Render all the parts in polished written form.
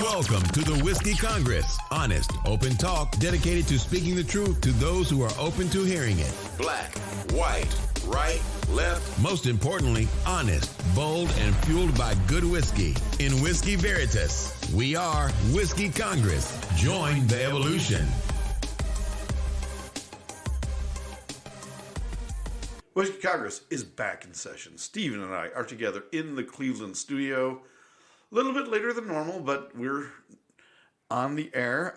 Welcome to the Whiskey Congress. Honest, open talk dedicated to speaking the truth to those who are open to hearing it. Black, white, right, left. Most importantly, honest, bold, and fueled by good whiskey. In Whiskey Veritas, we are Whiskey Congress. Join the evolution. Whiskey Congress is back in session. Steven and I are together in the Cleveland studio. A little bit later than normal, but we're on the air.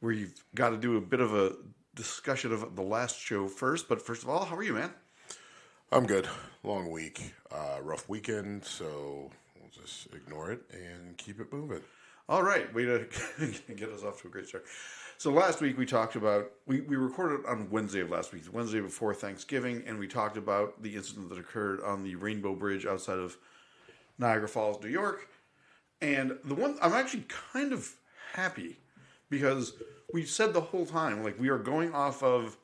We've got to do a bit of a discussion of the last show first. But first of all, how are you, man? I'm good. Long week. Rough weekend, so we'll just ignore it and keep it moving. All right. Way to get us off to a great start. So last week we talked about, we recorded on Wednesday of last week, Wednesday before Thanksgiving, and we talked about the incident that occurred on the Rainbow Bridge outside of Niagara Falls, New York. And the one, I'm actually kind of happy because we said the whole time, like, we are going off of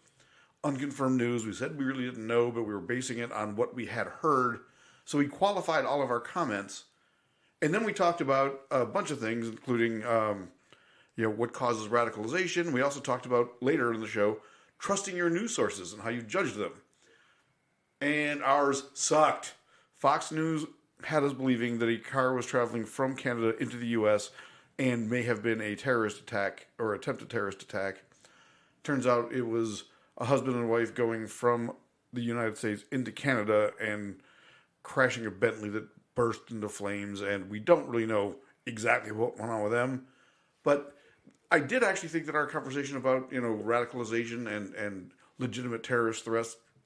unconfirmed news. We said we really didn't know, but we were basing it on what we had heard. So we qualified all of our comments. And then we talked about a bunch of things, including, what causes radicalization. We also talked about, later in the show, trusting your news sources and how you judge them. And ours sucked. Fox News had us believing that a car was traveling from Canada into the U.S. and may have been a terrorist attack or attempted terrorist attack. Turns out it was a husband and wife going from the United States into Canada and crashing a Bentley that burst into flames, and we don't really know exactly what went on with them. But I did actually think that our conversation about, radicalization and legitimate terrorist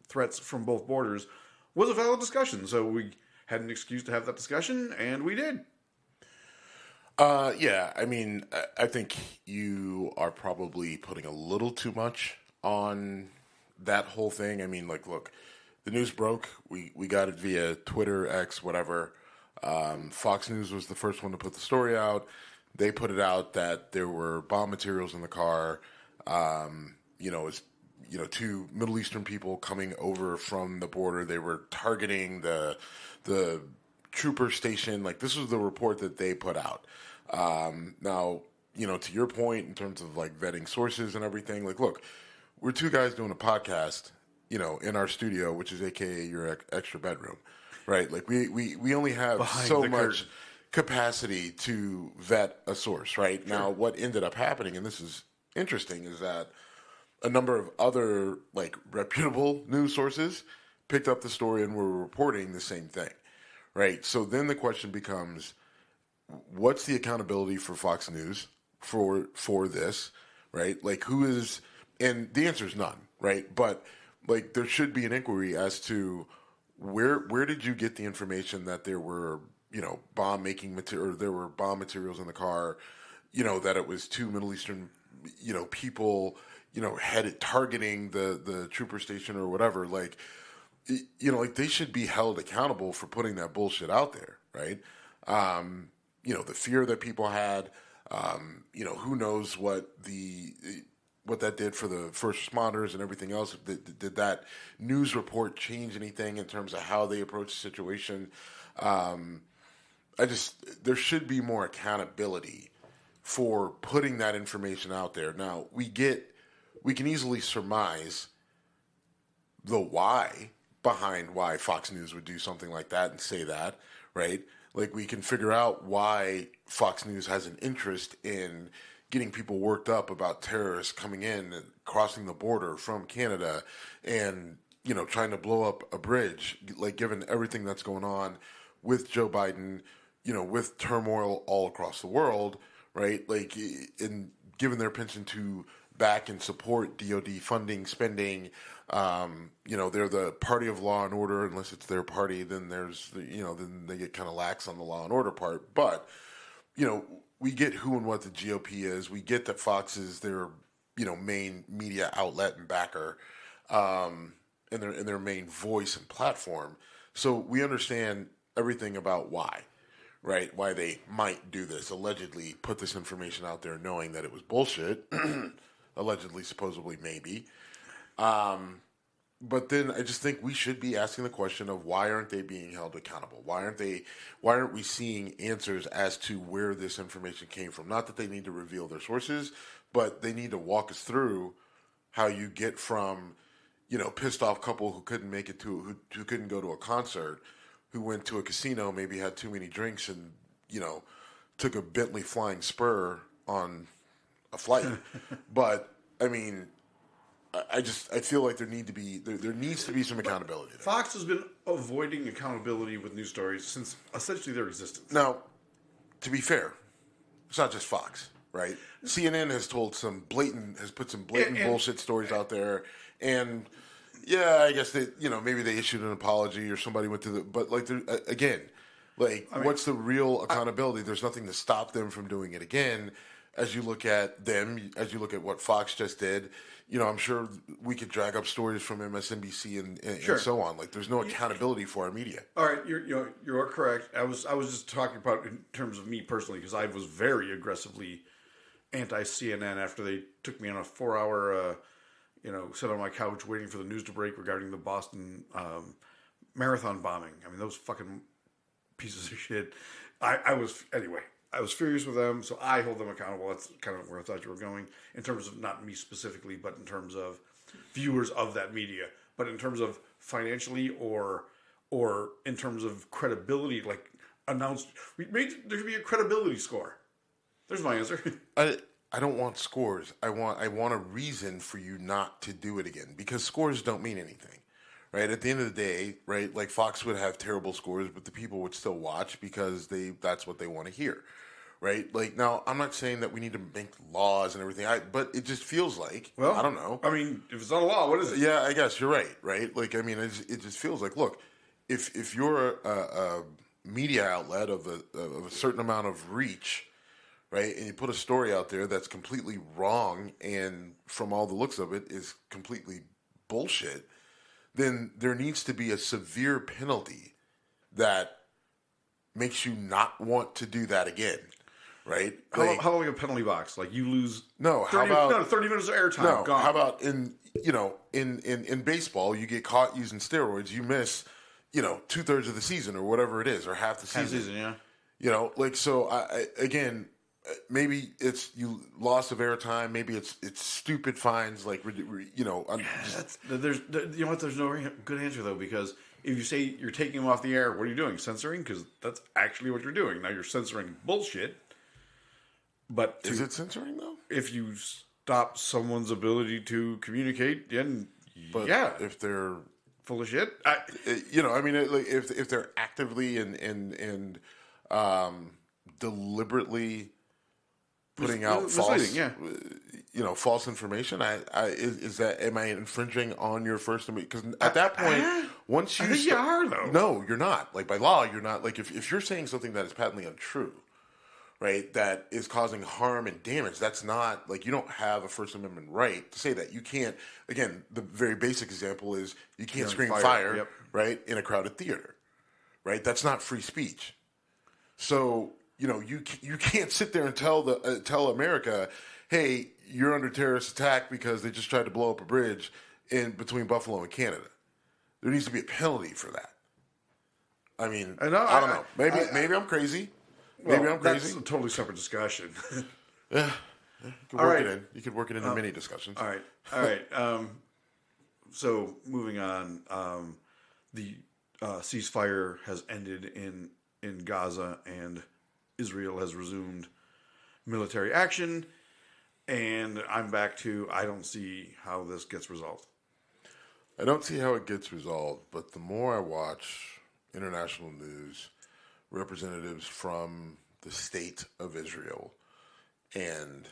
threats from both borders was a valid discussion. So we had an excuse to have that discussion, and we did. Yeah, I mean, I think you are probably putting a little too much on that whole thing. I mean, look, the news broke. We got it via Twitter, X, whatever. Fox News was the first one to put the story out. They put it out that there were bomb materials in the car. Two Middle Eastern people coming over from the border. They were targeting the trooper station. Like, this was the report that they put out. Now, to your point in terms of like vetting sources and everything, like, look, we're two guys doing a podcast, in our studio, which is AKA your extra bedroom, right? Like, we only have so much capacity to vet a source, right? Sure. Now, what ended up happening, and this is interesting, is that a number of other like reputable news sources picked up the story and were reporting the same thing, right? So then the question becomes, what's the accountability for Fox News for this, right? Like, who is, and the answer is none, right? But like, there should be an inquiry as to where did you get the information that there were, bomb making material, or there were bomb materials in the car, that it was two Middle Eastern, people, headed targeting the trooper station or whatever. Like, like, they should be held accountable for putting that bullshit out there, right? The fear that people had, who knows what that did for the first responders and everything else. Did that news report change anything in terms of how they approach the situation? There should be more accountability for putting that information out there. Now, we can easily surmise the why behind why Fox News would do something like that and say that, right? Like, we can figure out why Fox News has an interest in getting people worked up about terrorists coming in and crossing the border from Canada and, trying to blow up a bridge, like, given everything that's going on with Joe Biden, with turmoil all across the world, right? Like, and given their penchant to back and support DOD funding, spending, they're the party of law and order. Unless it's their party, then then they get kind of lax on the law and order part. But, we get who and what the GOP is. We get that Fox is their, main media outlet and backer, and their main voice and platform. So we understand everything about why, right? Why they might do this, allegedly put this information out there knowing that it was bullshit, allegedly, supposedly, maybe. But then I just think we should be asking the question of why aren't they being held accountable? Why aren't we seeing answers as to where this information came from? Not that they need to reveal their sources, but they need to walk us through how you get from, pissed off couple who couldn't make it who couldn't go to a concert, who went to a casino, maybe had too many drinks and, took a Bentley Flying Spur on a flight. But I mean, I feel like there needs to be some accountability there. Fox has been avoiding accountability with news stories since essentially their existence. Now, to be fair, it's not just Fox, right? CNN has put some blatant bullshit stories out there, and yeah, I guess maybe they issued an apology or somebody went to but again, what's the real accountability? There's nothing to stop them from doing it again. As you look at them, as you look at what Fox just did, I'm sure we could drag up stories from MSNBC and so on. There's no accountability for our media. All right, you're correct. I was just talking about in terms of me personally because I was very aggressively anti-CNN after they took me on a 4-hour, sit on my couch waiting for the news to break regarding the Boston marathon bombing. I mean, those fucking pieces of shit. I was furious with them, so I hold them accountable. That's kind of where I thought you were going in terms of not me specifically, but in terms of viewers of that media. But in terms of financially or in terms of credibility, there should be a credibility score. There's my answer. I don't want scores. I want a reason for you not to do it again because scores don't mean anything. Right, at the end of the day, right, Fox would have terrible scores, but the people would still watch because that's what they want to hear, right? Now, I'm not saying that we need to make laws and everything, but it just feels like, I don't know. I mean, if it's not a law, what is it? Yeah, I guess you're right? It just feels like, look, if you're a media outlet of a certain amount of reach, right, and you put a story out there that's completely wrong and from all the looks of it is completely bullshit, then there needs to be a severe penalty that makes you not want to do that again, right? How long a penalty box? You lose 30 minutes of airtime. No, gone. How about in baseball, you get caught using steroids, you miss 2/3 of the season or whatever it is, or half the season. Half season, yeah. So again, maybe it's you loss of airtime. Maybe it's stupid fines. There's no good answer though because if you say you're taking them off the air, what are you doing? Censoring? Because that's actually what you're doing. Now you're censoring bullshit. But is it censoring though? If you stop someone's ability to communicate, then if they're full of shit, if they're actively and deliberately putting out false information. Am I infringing on your First Amendment? Because at that point, once you, I think you are though. No, you're not. By law, you're not. If you're saying something that is patently untrue, right, that is causing harm and damage, that's not you don't have a First Amendment right to say that. You can't. Again, the very basic example is you can't scream fire, right, in a crowded theater, right? That's not free speech. So. You can't sit there and tell America, hey, you're under terrorist attack because they just tried to blow up a bridge in between Buffalo and Canada. There needs to be a penalty for that. I mean, I don't know. Maybe I'm crazy. Maybe I'm crazy. That's a totally separate discussion. Yeah. You could work it in. You could work it into many discussions. All right. So moving on, the ceasefire has ended in Gaza and Israel has resumed military action, and I'm back to I don't see how this gets resolved. I don't see how it gets resolved, but the more I watch international news, representatives from the state of Israel, and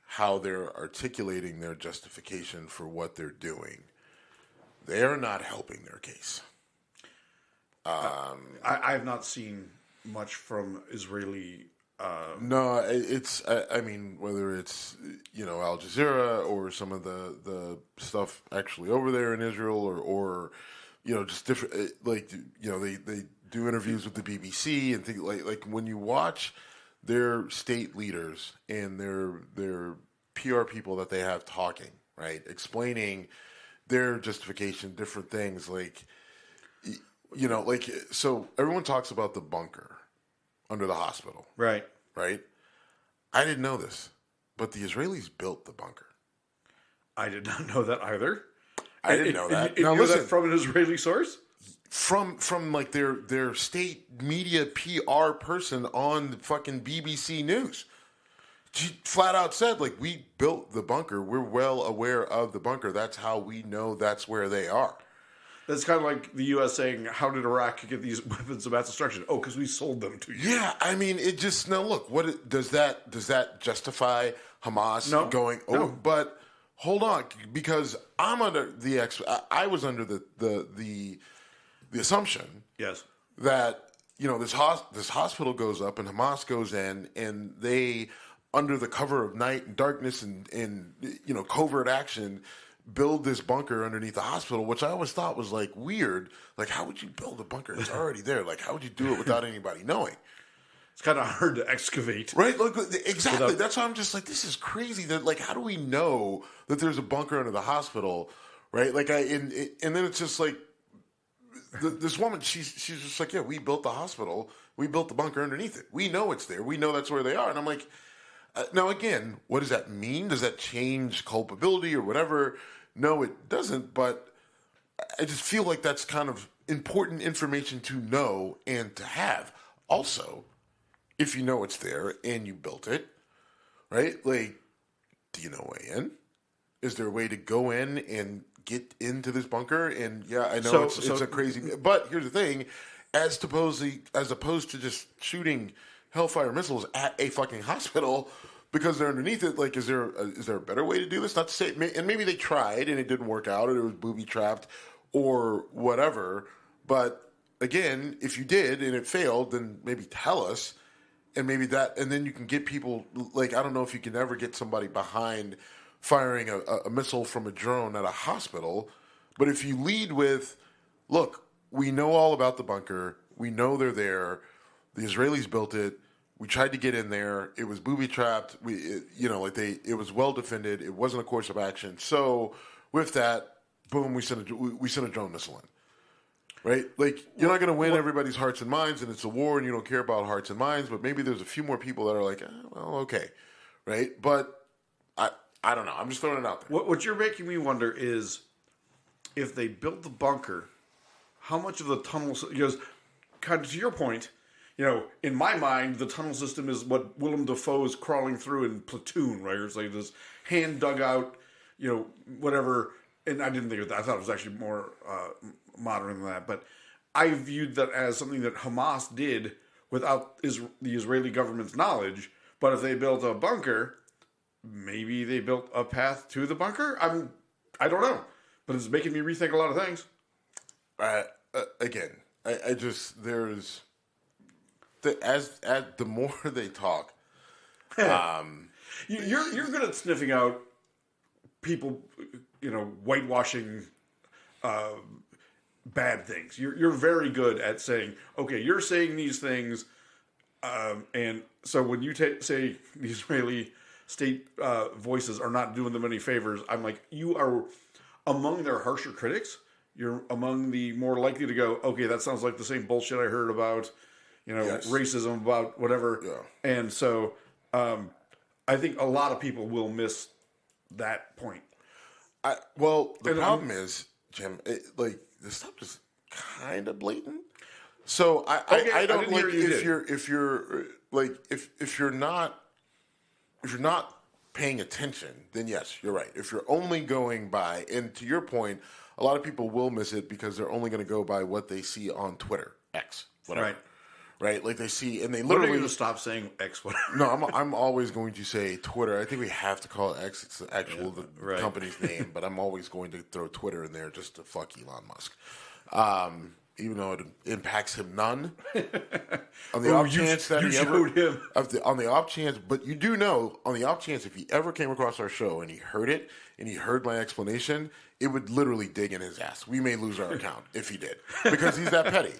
how they're articulating their justification for what they're doing, they are not helping their case. I have not seen much from Israeli. No, it's. I mean, whether it's Al Jazeera or some of the stuff actually over there in Israel, or just different. They do interviews with the BBC and things like when you watch their state leaders and their PR people that they have talking, right, explaining their justification, different things. Like, like, so everyone talks about the bunker under the hospital. Right. Right? I didn't know this, but the Israelis built the bunker. I did not know that either. I didn't know that. And now, listen, that from an Israeli source? From like their state media PR person on the fucking BBC News. She flat out said, like, we built the bunker. We're well aware of the bunker. That's how we know that's where they are. That's kind of like the U.S. saying, how did Iraq get these weapons of mass destruction? Oh, because we sold them to you. Yeah, I mean, it just, now look, does that justify Hamas going, no. But hold on, because I'm under I was under the assumption that, this hospital goes up and Hamas goes in and they, under the cover of night and darkness and covert action, build this bunker underneath the hospital, which I always thought was like weird. Like, how would you build a bunker? It's already there. Like, how would you do it without anybody knowing? It's kind of hard to excavate. Right? Like, exactly. That's why I'm just like, this is crazy. That, like, how do we know that there's a bunker under the hospital? Right? Like, and then it's just like, this woman, she's just like, yeah, we built the hospital. We built the bunker underneath it. We know it's there. We know that's where they are. And I'm like, now again, what does that mean? Does that change culpability or whatever? No, it doesn't. But I just feel like that's kind of important information to know and to have. Also, if you know it's there and you built it, right? Like, do you know a way in? Is there a way to go in and get into this bunker? And yeah, I know it's a crazy. But here's the thing: as opposed to just shooting Hellfire missiles at a fucking hospital because they're underneath it, like, is there a better way to do this? Not to say, and maybe they tried and it didn't work out, or it was booby trapped, or whatever. But again, if you did and it failed, then maybe tell us. And maybe that, and then you can get people, like, I don't know if you can ever get somebody behind firing a missile from a drone at a hospital, but if you lead with, look, we know all about the bunker, we know they're there, the Israelis built it, we tried to get in there, it was booby trapped, it was well defended, it wasn't a course of action, so with that, boom, we sent a drone missile in. Right? Like, you're not going to win everybody's hearts and minds, and it's a war, and you don't care about hearts and minds, but maybe there's a few more people that are like, well, okay. Right? But I don't know. I'm just throwing it out there. What you're making me wonder is, if they built the bunker, how much of the tunnel... Because, kind of to your point, in my mind, the tunnel system is what Willem Dafoe is crawling through in Platoon, right? It's like this hand-dug out, whatever... And I didn't think of that. I thought it was actually more modern than that. But I viewed that as something that Hamas did without the Israeli government's knowledge. But if they built a bunker, maybe they built a path to the bunker? I don't know. But it's making me rethink a lot of things. Again, I just, there's... The more they talk... You're good at sniffing out people... whitewashing bad things. You're very good at saying, okay, you're saying these things, and so when you say the Israeli state voices are not doing them any favors, I'm like, you are among their harsher critics. You're among the more likely to go, okay, that sounds like the same bullshit I heard about, racism, about whatever. Yeah. And so I think a lot of people will miss that point. The problem is, Jim, the stuff is kind of blatant. So I don't like if you're not paying attention, then yes, you're right. If you're only going by, and to your point, a lot of people will miss it because they're only going to go by what they see on Twitter, X, whatever. Right, like they see, and they literally... When are you going to stop saying X, whatever? No, I'm always going to say Twitter. I think we have to call it X. It's the actual company's name, but I'm always going to throw Twitter in there just to fuck Elon Musk. Even though it impacts him none. On the off chance that he ever... him. On the off chance, but you do know, on the off chance, if he ever came across our show and he heard it, and he heard my explanation, it would literally dig in his ass. We may lose our account if he did, because he's that petty.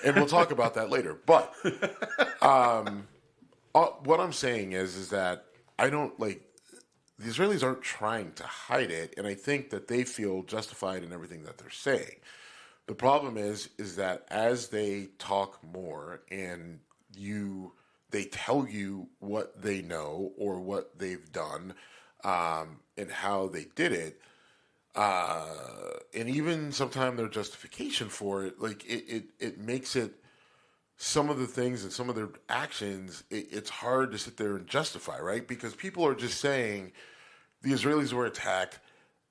And we'll talk about that later. But what I'm saying is that I don't like the Israelis aren't trying to hide it, and I think that they feel justified in everything that they're saying. The problem is that as they talk more and they tell you what they know or what they've done, and how they did it, and even sometimes their justification for it, like it makes it, some of the things and some of their actions, it's hard to sit there and justify, right? Because people are just saying the Israelis were attacked.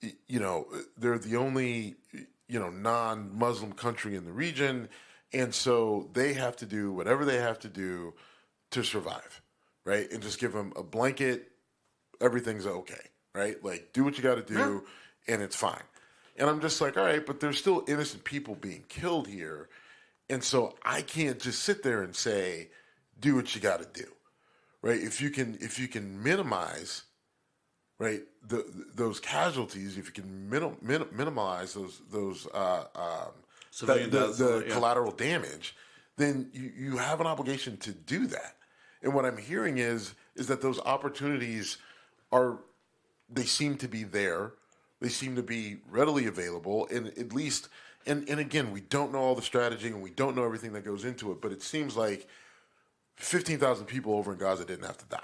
They're the only, non-Muslim country in the region, and so they have to do whatever they have to do to survive, right? And just give them a blanket, everything's okay, right? Like, do what you got to do, and it's fine. And I'm just like, all right, but there's still innocent people being killed here. And so I can't just sit there and say, do what you got to do, right? If you can minimize, right, those casualties, if you can minimize those collateral damage, then you have an obligation to do that. And what I'm hearing is that those opportunities they seem to be there. They seem to be readily available, and at least, and again, we don't know all the strategy and we don't know everything that goes into it, but it seems like 15,000 people over in Gaza didn't have to die.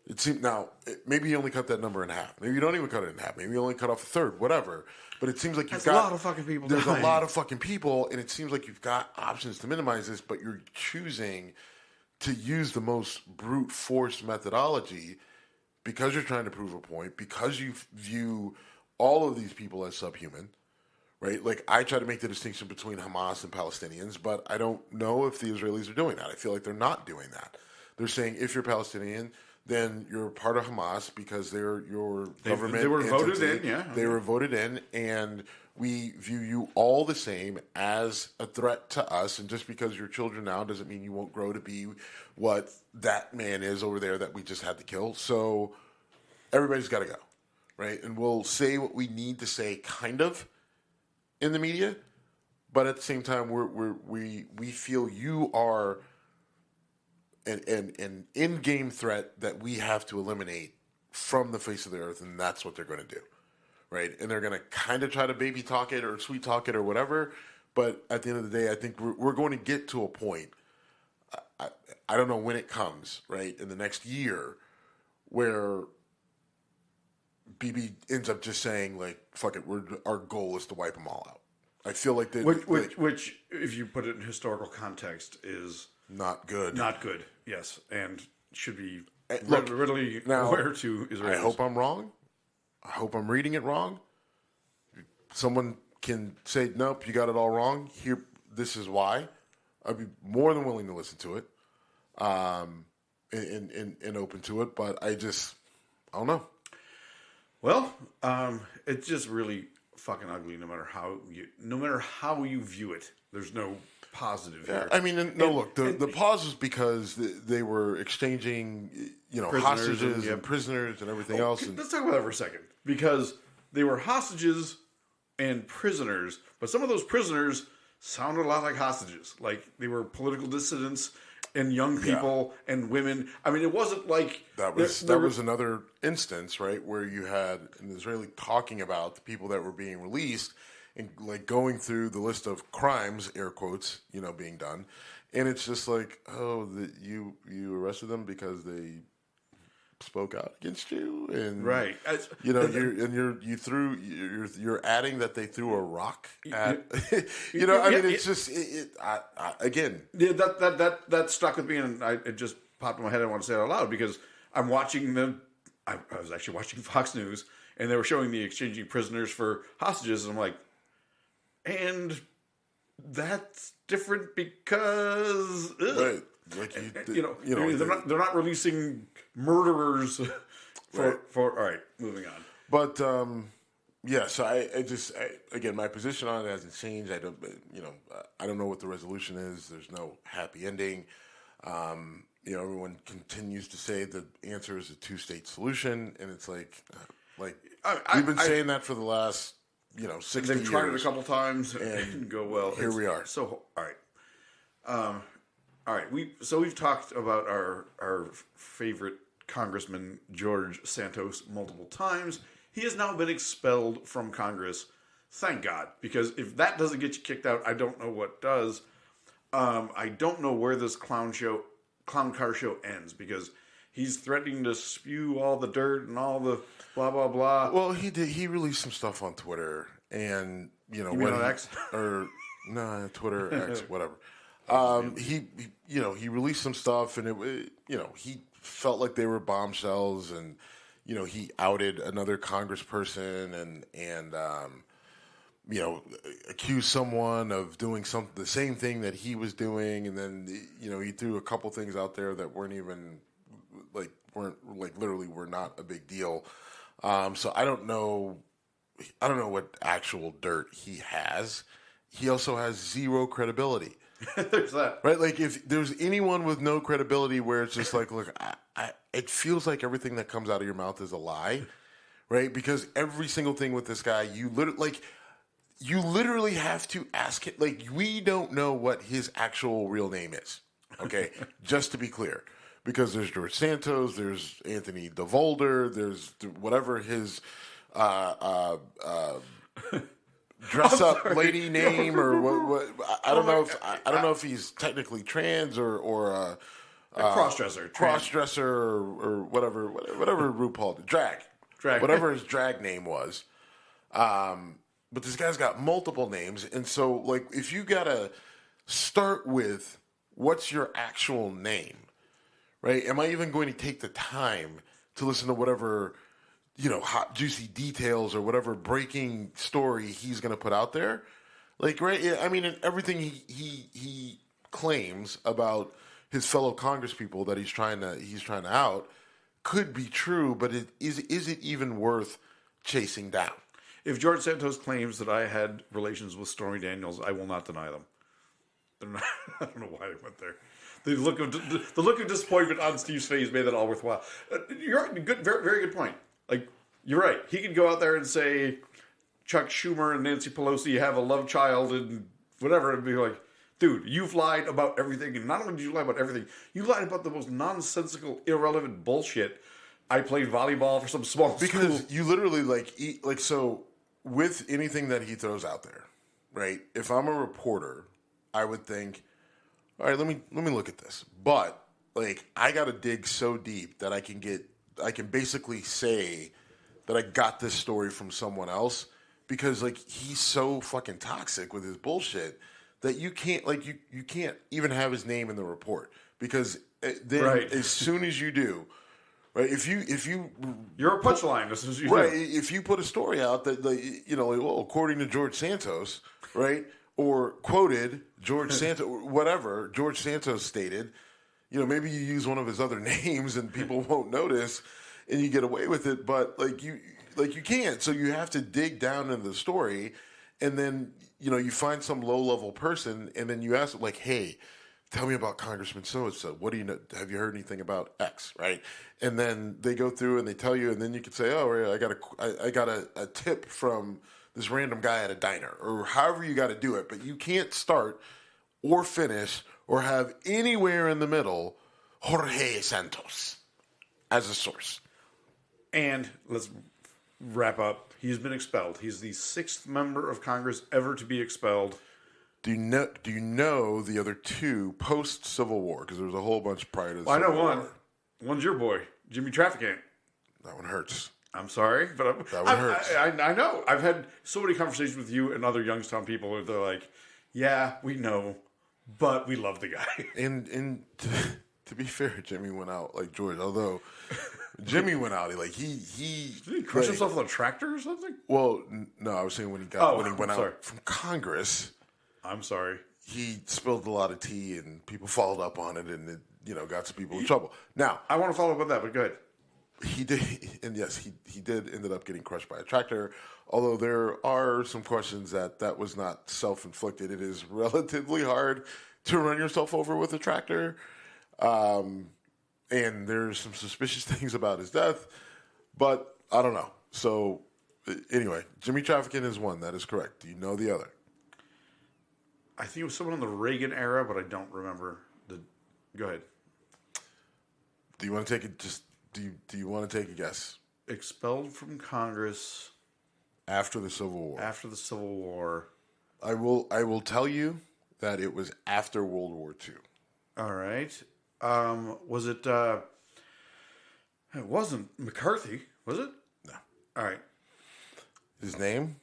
It seemed, now, maybe you only cut that number in half. Maybe you don't even cut it in half. Maybe you only cut off a third, whatever. But it seems like There's a lot of fucking people There's dying. a lot of fucking people, and it seems like you've got options to minimize this, but you're choosing to use the most brute force methodology because you're trying to prove a point, because you view all of these people as subhuman, right? Like, I try to make the distinction between Hamas and Palestinians, but I don't know if the Israelis are doing that. I feel like they're not doing that. They're saying if you're Palestinian, then you're part of Hamas because they're your government. They were entity. voted in, yeah. They were voted in, and we view you all the same as a threat to us. And just because you're children now doesn't mean you won't grow to be what that man is over there that we just had to kill. So everybody's got to go, right? And we'll say what we need to say, kind of, in the media, but at the same time, we feel you are an in-game threat that we have to eliminate from the face of the earth, and that's what they're going to do, right? And they're going to kind of try to baby talk it or sweet talk it or whatever, but at the end of the day, I think we're going to get to a point, I don't know when it comes, right, in the next year, where Bibi ends up just saying, like, fuck it, our goal is to wipe them all out. I feel like that... Which, if you put it in historical context, is... Not good. Not good, yes. And should be look, readily now, aware to Israelis. I hope I'm wrong. I hope I'm reading it wrong. Someone can say, nope, you got it all wrong. Here, this is why. I'd be more than willing to listen to it and open to it, but I don't know. Well, it's just really fucking ugly no matter how you view it. There's no positive here. I mean, look, the pause is because they were exchanging, hostages and prisoners and everything else. And let's talk about that for a second, because they were hostages and prisoners, but some of those prisoners sounded a lot like hostages. Like, they were political dissidents and young people and women. I mean, it wasn't like... That was another instance, right, where you had an Israeli talking about the people that were being released and, like, going through the list of crimes, air quotes, being done. And it's just like, oh, you arrested them because they spoke out against you, and right, you're adding that they threw a rock at, it's just again. Yeah, that stuck with me, and it just popped in my head. I want to say it out loud because I'm watching I was actually watching Fox News, and they were showing the exchanging prisoners for hostages, and I'm like, and that's different because right. Like they're not releasing murderers for all right, moving on. But so I again, my position on it hasn't changed. I don't know what the resolution is. There's no happy ending. Everyone continues to say the answer is a two-state solution, and it's like we've been saying that for the last 60 years. They've tried it a couple times and it didn't go well. Here we are. So all right. We've talked about our favorite Congressman George Santos multiple times. He has now been expelled from Congress. Thank God, because if that doesn't get you kicked out, I don't know what does. I don't know where this clown car show ends, because he's threatening to spew all the dirt and all the blah blah blah. Well, he did. He released some stuff on Twitter, and You mean on X? Or no, Twitter, X, whatever. He released some stuff, and he felt like they were bombshells, and he outed another congressperson, and accused someone of doing the same thing that he was doing, and then he threw a couple things out there that weren't literally were not a big deal. So I don't know what actual dirt he has. He also has zero credibility. There's that. Right? Like, if there's anyone with no credibility where it's just like, look, it feels like everything that comes out of your mouth is a lie, right? Because every single thing with this guy, you literally have to ask it. Like, we don't know what his actual real name is, okay? Just to be clear. Because there's George Santos, there's Anthony DeVolder, there's whatever his dress up lady name, or what I don't know if he's technically trans or a cross-dresser or whatever RuPaul did. drag whatever his drag name was. But this guy's got multiple names, and so, like, if you gotta start with what's your actual name, right? Am I even going to take the time to listen to whatever, hot, juicy details or whatever breaking story he's going to put out there? Like, right? I mean, and everything he claims about his fellow congresspeople that he's trying to out could be true, but is it even worth chasing down? If George Santos claims that I had relations with Stormy Daniels, I will not deny them. I don't know why I went there. The look of disappointment on Steve's face made that all worthwhile. You're good, very, very good point. Like, you're right. He could go out there and say Chuck Schumer and Nancy Pelosi have a love child and whatever, and be like, dude, you've lied about everything. And not only did you lie about everything, you lied about the most nonsensical, irrelevant bullshit. I played volleyball for some small school. Because you literally so with anything that he throws out there, right? If I'm a reporter, I would think, all right, let me look at this. But, like, I got to dig so deep that I can basically say that I got this story from someone else, because, like, he's so fucking toxic with his bullshit that you can't even have his name in the report, because then as soon as you do, right? If you're a punchline as soon as you right, do. if you put a story out that, according to George Santos, right? Or quoted George Santos, whatever George Santos stated, maybe you use one of his other names and people won't notice, and you get away with it. But you can't. So you have to dig down into the story, and then you find some low level person, and then you ask them, like, hey, tell me about Congressman so and so. What do you know? Have you heard anything about X? Right? And then they go through and they tell you, and then you can say, oh, yeah, I got a tip from this random guy at a diner, or however you got to do it. But you can't start or finish or have anywhere in the middle Jorge Santos as a source. And let's wrap up. He's been expelled. He's the 6th member of Congress ever to be expelled. Do you know the other 2 post-Civil War? Because there was a whole bunch prior to the Civil War. I know one. War. One's your boy, Jimmy Trafficant. That one hurts. I'm sorry, but that one hurts. I know. I've had so many conversations with you and other Youngstown people where they're like, yeah, we know, but we love the guy. And to be fair, Jimmy went out like George, although Jimmy went out. Did he crush himself on a tractor or something? Well, no, I was saying when he went out from Congress. I'm sorry. He spilled a lot of tea, and people followed up on it, and it, got some people in trouble. Now, I want to follow up on that, but go ahead. He did, and yes, he did ended up getting crushed by a tractor. Although there are some questions that was not self-inflicted. It is relatively hard to run yourself over with a tractor, and there's some suspicious things about his death. But I don't know. So anyway, Jimmy Trafficant is one. That is correct. Do you know the other? I think it was someone in the Reagan era, but I don't remember. Go ahead. Do you want to take it just Do you want to take a guess? Expelled from Congress After the Civil War. after the Civil War. I will tell you that it was after World War II. All right. Was it? It wasn't McCarthy, was it? No. All right. His name,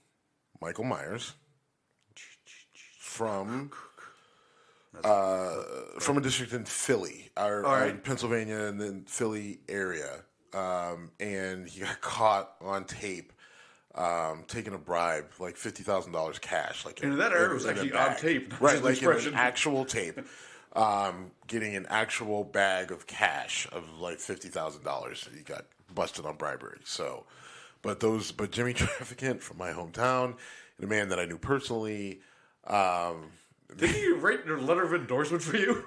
Michael Myers, from a district in Philly, our Pennsylvania and then Philly area, and he got caught on tape taking a bribe, like $50,000 cash. Like and in that area, it was actually on tape, not right? just Like expression. in an actual tape, getting an actual bag of cash of like $50,000. He got busted on bribery. So, but Jimmy Trafficant from my hometown, and a man that I knew personally. Did he write a letter of endorsement for you?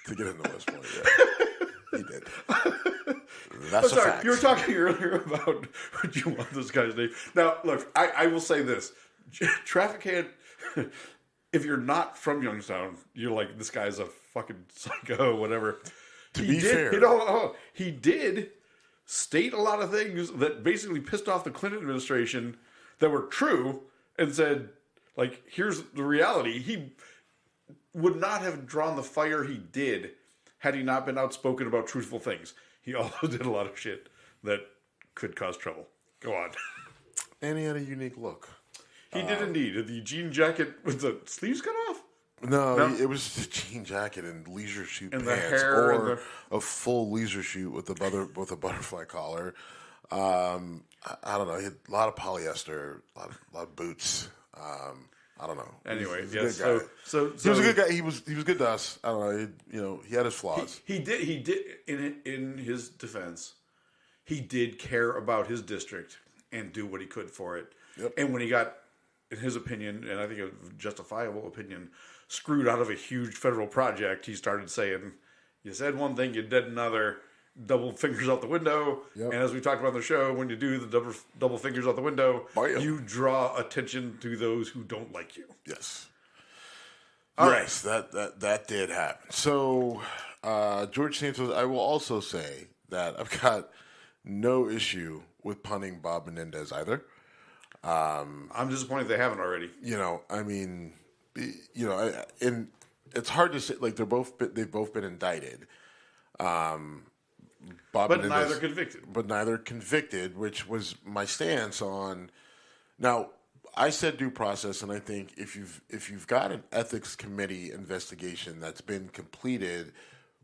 To get into West Point, yeah. He did. That's a fact. You were talking earlier about what you want this guy's name. Now, look, I will say this. Trafficant, if you're not from Youngstown, you're like, this guy's a fucking psycho, whatever. To be fair. He did state a lot of things that basically pissed off the Clinton administration that were true and said, like, here's the reality. He would not have drawn the fire he did had he not been outspoken about truthful things. He also did a lot of shit that could cause trouble. Go on. And he had a unique look. He did indeed. The jean jacket with the sleeves cut off? No, it was the jean jacket and leisure suit And pants, the hair or a full leisure suit with a butterfly collar. I don't know. He had a lot of polyester, a lot of boots. I don't know. Anyway, he's yes. a good guy. So he was a good guy. He was good to us. I don't know. He had his flaws. He did. In his defense, he did care about his district and do what he could for it. Yep. And when he got, in his opinion, and I think a justifiable opinion, screwed out of a huge federal project, he started saying, "You said one thing, you did another." Double fingers out the window. Yep. And as we talked about on the show, when you do the double fingers out the window, you draw attention to those who don't like you. Yes. Yes, that did happen. So, George Santos, I will also say that I've got no issue with punning Bob Menendez either. I'm disappointed they haven't already. And it's hard to say, like, they've both been indicted. But neither convicted. Which was my stance on. Now, I said due process, and I think if you've got an ethics committee investigation that's been completed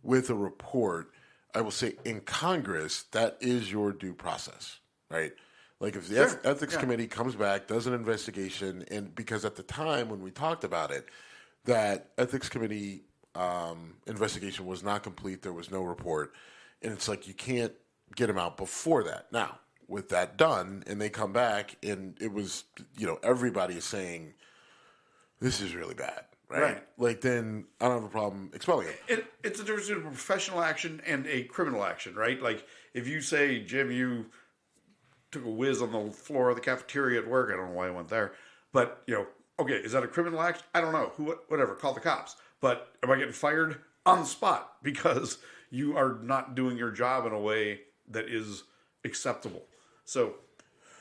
with a report, I will say in Congress that is your due process, right? Like if the ethics committee comes back, does an investigation, and because at the time when we talked about it, that ethics committee investigation was not complete, there was no report. And it's like you can't get them out before that. Now, with that done, and they come back, and it was, everybody is saying, this is really bad, right? Like, then I don't have a problem expelling him. It's a difference between a professional action and a criminal action, right? Like, if you say, Jim, you took a whiz on the floor of the cafeteria at work, I don't know why I went there, but, okay, is that a criminal action? I don't know. Whatever, call the cops. But am I getting fired on the spot because you are not doing your job in a way that is acceptable? So,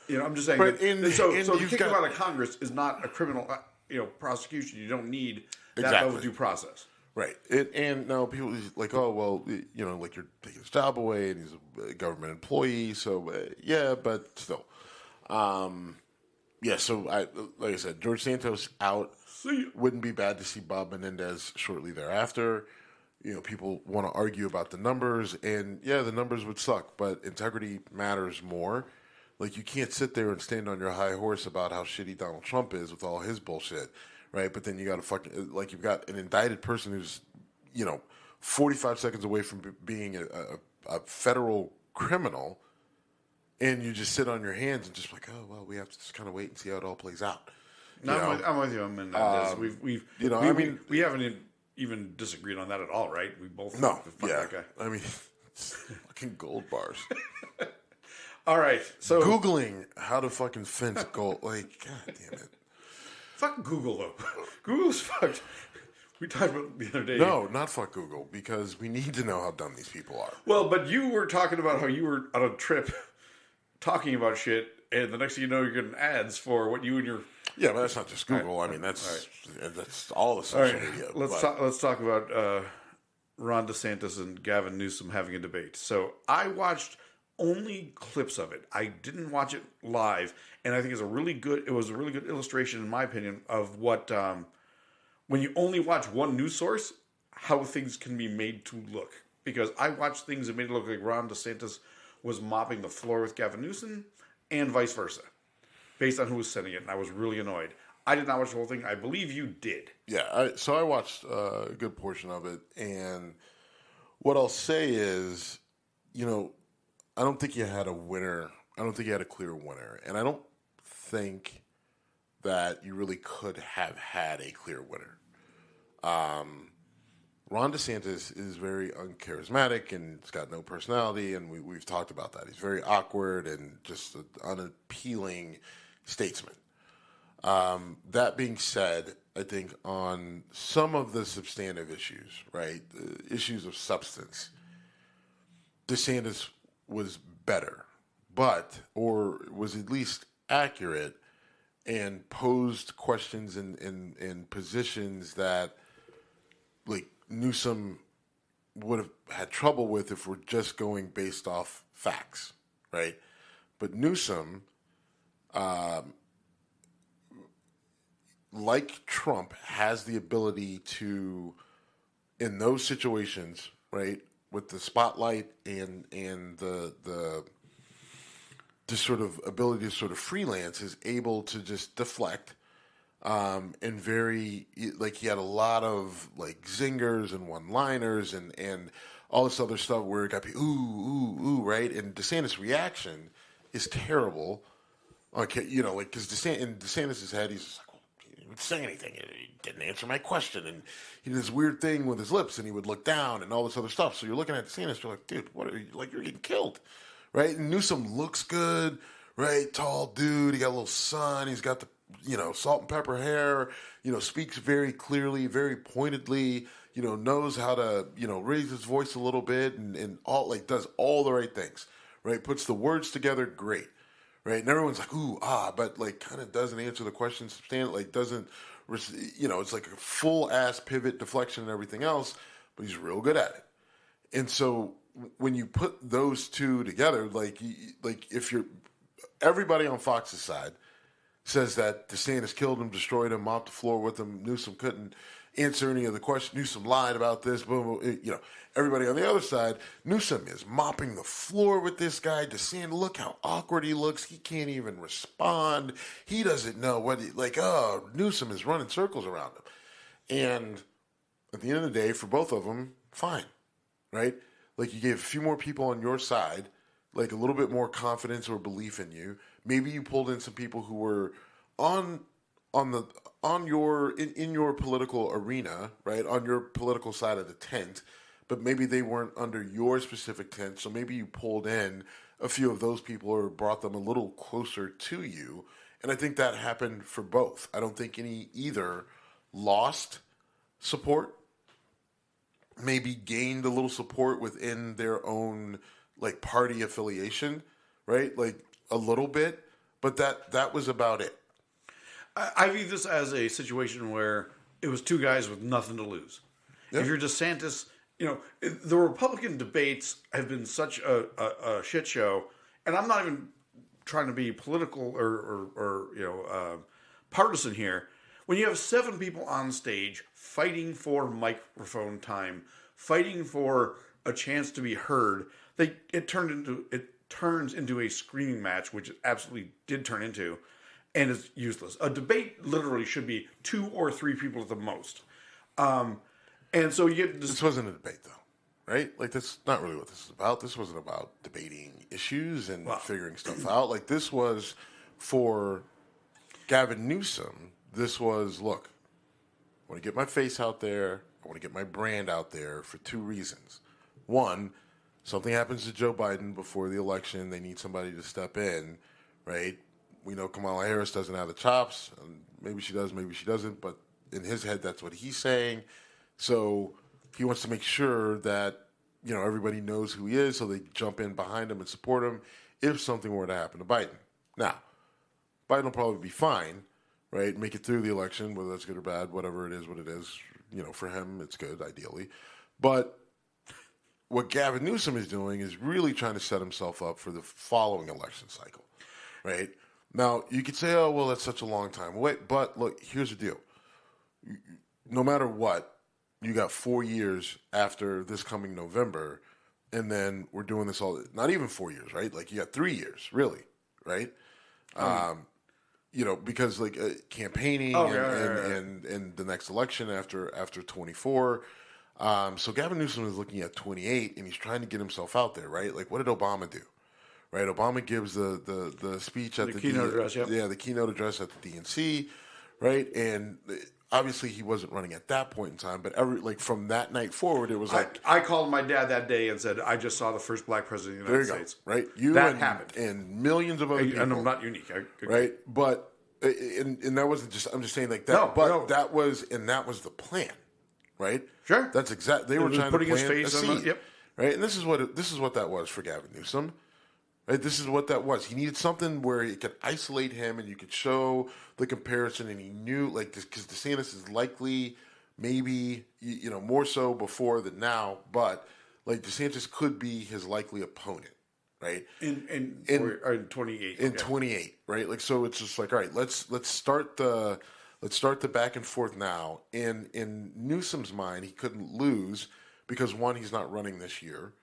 I'm just saying. Right, so to kick him out of Congress is not a criminal, prosecution. You don't need that level of due process. Right. And now people are like, oh, well, like you're taking his job away and he's a government employee. So, yeah, but still. So like I said, George Santos out. Wouldn't be bad to see Bob Menendez shortly thereafter. People want to argue about the numbers, and the numbers would suck, but integrity matters more. Like, you can't sit there and stand on your high horse about how shitty Donald Trump is with all his bullshit, right? But then you got you've got an indicted person who's, 45 seconds away from being a federal criminal, and you just sit on your hands and just like, oh, well, we have to just kind of wait and see how it all plays out. I'm with you on Menendez. We haven't even disagreed on that at all, right? We both that guy. I mean, it's fucking gold bars. All right, so Googling how to fucking fence gold, like, god damn it. Fuck Google though. Google's fucked. We talked about the other day. No, not fuck Google, because we need to know how dumb these people are. Well, but you were talking about how you were on a trip talking about shit, and the next thing you know, you're getting ads for what you and your... Yeah, but that's not just Google. I mean, that's all the social media. Let's talk about Ron DeSantis and Gavin Newsom having a debate. So I watched only clips of it. I didn't watch it live, and I think it was a really good illustration, in my opinion, of what when you only watch one news source, how things can be made to look. Because I watched things that made it look like Ron DeSantis was mopping the floor with Gavin Newsom, and vice versa, based on who was sending it, and I was really annoyed. I did not watch the whole thing. I believe you did. Yeah, so I watched a good portion of it, and what I'll say is, I don't think you had a winner. I don't think you had a clear winner, and I don't think that you really could have had a clear winner. Ron DeSantis is very uncharismatic and he's got no personality, and we've talked about that. He's very awkward and just an unappealing statesman. That being said, I think on some of the substantive issues, right, the issues of substance, DeSantis was better, or was at least accurate and posed questions in positions that, like, Newsom would have had trouble with if we're just going based off facts, right? But Newsom, like Trump, has the ability to, in those situations, right, with the spotlight and the sort of ability to sort of freelance, is able to just deflect. And very, like, he had a lot of, like, zingers and one-liners and all this other stuff where it got people, ooh, right? And DeSantis' reaction is terrible. Okay, like, because in DeSantis' head, he's just like, well, he didn't say anything. He didn't answer my question. And he did this weird thing with his lips, and he would look down and all this other stuff. So you're looking at DeSantis, you're like, dude, what are you, like, you're getting killed, right? And Newsom looks good, right? Tall dude. He got a little sun. He's got the, salt and pepper hair, speaks very clearly, very pointedly, knows how to, raise his voice a little bit and all, like, does all the right things, right? Puts the words together great, right? And everyone's like, ooh, but, like, kind of doesn't answer the question substantially, like, doesn't, it's like a full-ass pivot, deflection, and everything else, but he's real good at it. And so when you put those two together, like if you're, everybody on Fox's side says that DeSantis killed him, destroyed him, mopped the floor with him. Newsom couldn't answer any of the questions. Newsom lied about this. Boom, boom. Everybody on the other side, Newsom is mopping the floor with this guy. DeSantis, look how awkward he looks. He can't even respond. He doesn't know what Newsom is running circles around him. And at the end of the day, for both of them, fine, right? Like, you gave a few more people on your side, like, a little bit more confidence or belief in you. Maybe you pulled in some people who were in your political arena, right, on your political side of the tent, but maybe they weren't under your specific tent. So maybe you pulled in a few of those people or brought them a little closer to you. And I think that happened for both. I don't think either lost support, maybe gained a little support within their own, like, party affiliation, right? Like, a little bit, but that was about it. I view this as a situation where it was two guys with nothing to lose. Yeah. If you're DeSantis, the Republican debates have been such a shit show, and I'm not even trying to be political or partisan here. When you have 7 people on stage fighting for microphone time, fighting for a chance to be heard, it turns into a screaming match, which it absolutely did turn into, and it's useless. A debate literally should be 2 or 3 people at the most. And so you get this wasn't a debate, though, right? Like, that's not really what this is about. This wasn't about debating issues and figuring stuff out. Like, this was for Gavin Newsom. This was, look, I want to get my face out there. I want to get my brand out there for 2 reasons. One, something happens to Joe Biden before the election, they need somebody to step in, right? We know Kamala Harris doesn't have the chops. Maybe she does, maybe she doesn't. But in his head, that's what he's saying. So he wants to make sure that, everybody knows who he is so they jump in behind him and support him if something were to happen to Biden. Now, Biden will probably be fine, right? Make it through the election, whether that's good or bad, whatever it is, what it is. For him, it's good, ideally. But what Gavin Newsom is doing is really trying to set himself up for the following election cycle, right? Now, you could say, oh, well, that's such a long time. Wait, but look, here's the deal. No matter what, you got 4 years after this coming November, and then we're doing this not even 4 years, right? Like, you got 3 years, really, right? Because campaigning and the next election after 24. So Gavin Newsom is looking at 28, and he's trying to get himself out there, right? Like, what did Obama do? Right, Obama gives the speech at the keynote address, the keynote address at the DNC, right? And obviously he wasn't running at that point in time, but from that night forward, it was I called my dad that day and said, I just saw the first black president of the United States. Right, happened, and millions of other people, and I'm not unique, right? But and that wasn't just. I'm just saying that. That was the plan, right? Sure, that's exactly. They were trying putting to plan his face a on seed, yep. Right, and this is what that was for Gavin Newsom. Right, this is what that was. He needed something where he could isolate him, and you could show the comparison. And he knew, because DeSantis is likely, maybe more so before than now, but DeSantis could be his likely opponent, right? In 28. In 28, right? So it's just all right. Let's start the back and forth now. And in Newsom's mind, he couldn't lose because one, he's not running this year,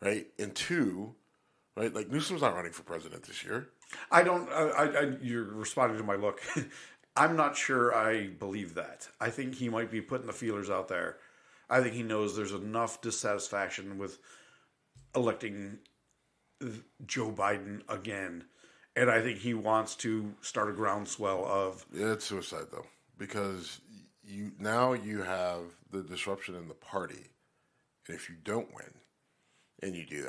right? And two. Right, Newsom's not running for president this year. I don't. You're responding to my look. I'm not sure I believe that. I think he might be putting the feelers out there. I think he knows there's enough dissatisfaction with electing Joe Biden again, and I think he wants to start a groundswell of. Yeah, it's suicide though, because you have the disruption in the party, and if you don't win, and you do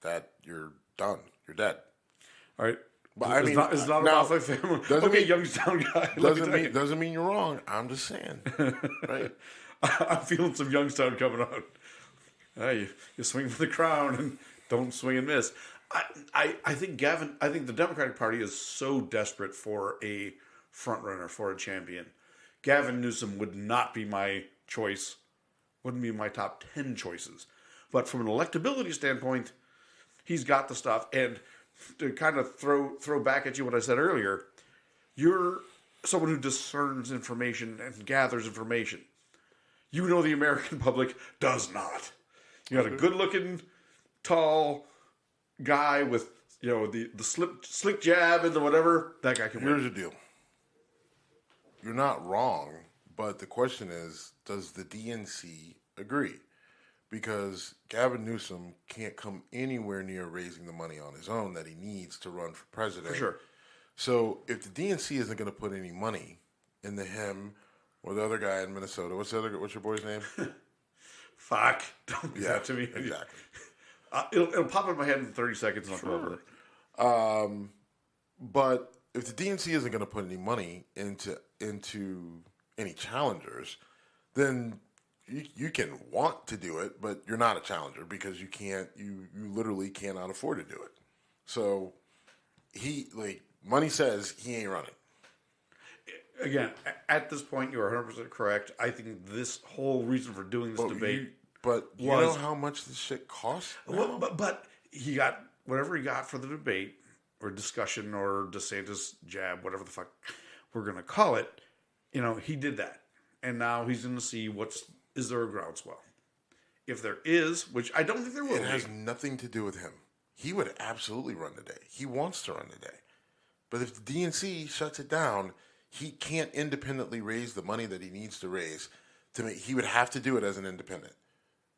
that you're done. You're dead. All right. But it's not about my family. Okay, Youngstown guy. Doesn't mean you're wrong. I'm just saying. Right. I'm feeling some Youngstown coming out. Hey, you swing for the crown and don't swing and miss. I think the Democratic Party is so desperate for a front runner, for a champion. Gavin Newsom would not be my choice. Wouldn't be my top 10 choices. But from an electability standpoint, he's got the stuff. And to kind of throw back at you what I said earlier, you're someone who discerns information and gathers information. You know the American public does not. You got a good-looking, tall guy with the slick jab and the whatever. That guy can win. Here's the deal. You're not wrong, but the question is, does the DNC agree? Because Gavin Newsom can't come anywhere near raising the money on his own that he needs to run for president. For sure. So if the DNC isn't going to put any money into him or the other guy in Minnesota, what's your boy's name? Fuck. Don't do that to me. Exactly. It'll pop in my head in 30 seconds and I'll come over. But if the DNC isn't going to put any money into any challengers, then you can want to do it, but you're not a challenger because you literally cannot afford to do it. So money says he ain't running. Again, at this point, you're 100% correct. I think this whole reason for doing this debate you know how much this shit costs? Well, but he got whatever he got for the debate or discussion or DeSantis jab, whatever the fuck we're going to call it. He did that. And now he's going to see is there a groundswell? If there is, which I don't think there will be. It has nothing to do with him. He would absolutely run today. He wants to run today. But if the DNC shuts it down, he can't independently raise the money that he needs to raise. He would have to do it as an independent